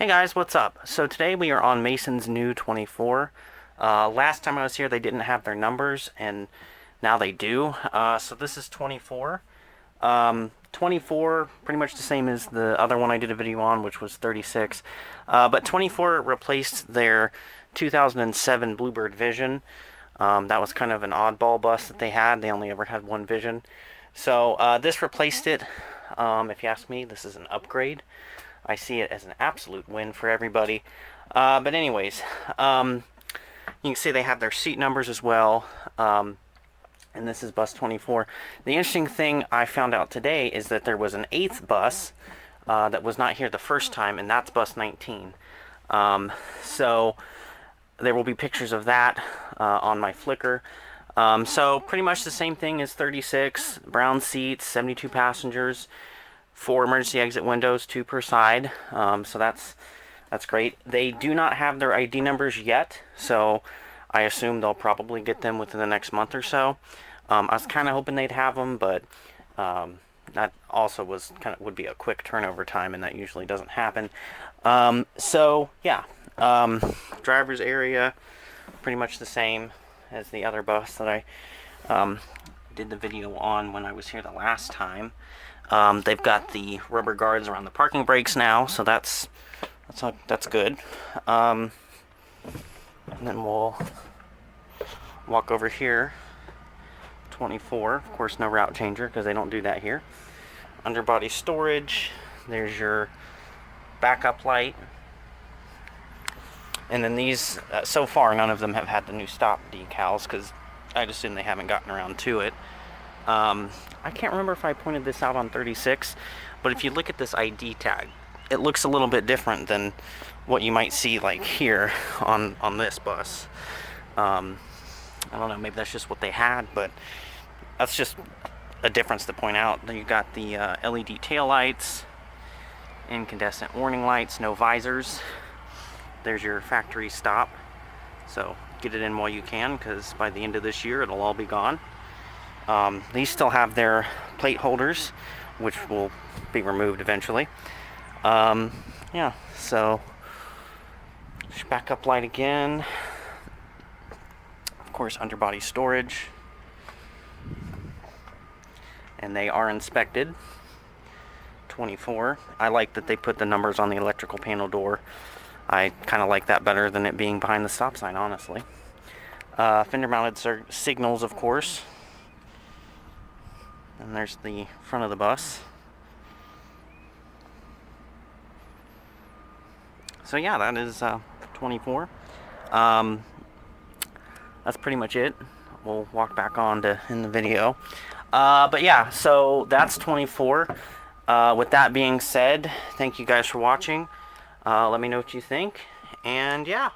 Hey guys, what's up? So today we are on Mason's new 24. Last time I was here they didn't have their numbers, and now they do. So this is 24. 24, pretty much the same as the other one I did a video on, which was 36. But 24 replaced their 2007 Bluebird Vision. That was kind of an oddball bus that they had. They only ever had one Vision. So this replaced it. If you ask me, this is an upgrade. I see it as an absolute win for everybody. But anyways, you can see they have their seat numbers as well. And this is bus 24. The interesting thing I found out today is that there was an 8th bus that was not here the first time, and that's bus 19. So there will be pictures of that on my Flickr. So pretty much the same thing as 36. Brown seats, 72 passengers. 4 emergency exit windows, 2 per side. So that's great. They do not have their ID numbers yet, so I assume they'll probably get them within the next month or so. I was kind of hoping they'd have them, but that also would be a quick turnover time, and that usually doesn't happen. So yeah, driver's area pretty much the same as the other bus that I did the video on when I was here the last time. They've got the rubber guards around the parking brakes now, so that's good. And then we'll walk over here. 24, of course, no route changer because they don't do that here. Underbody storage. There's your backup light. And then these, so far, none of them have had the new stop decals because I'd assume they haven't gotten around to it. I can't remember if I pointed this out on 36, but if you look at this ID tag, it looks a little bit different than what you might see like here on this bus. I don't know, maybe that's just what they had, but that's just a difference to point out. Then you got the LED taillights, incandescent warning lights, no visors. There's your factory stop, so get it in while you can, because by the end of this year it'll all be gone. These still have their plate holders, which will be removed eventually. Yeah, so backup light again. Of course, underbody storage. And they are inspected. 24. I like that they put the numbers on the electrical panel door. I kind of like that better than it being behind the stop sign, honestly. Fender mounted signals, of course. And there's the front of the bus. So yeah, that is 24. That's pretty much it. We'll walk back on to in the video. But yeah, so that's 24. With that being said, thank you guys for watching. Let me know what you think. And yeah.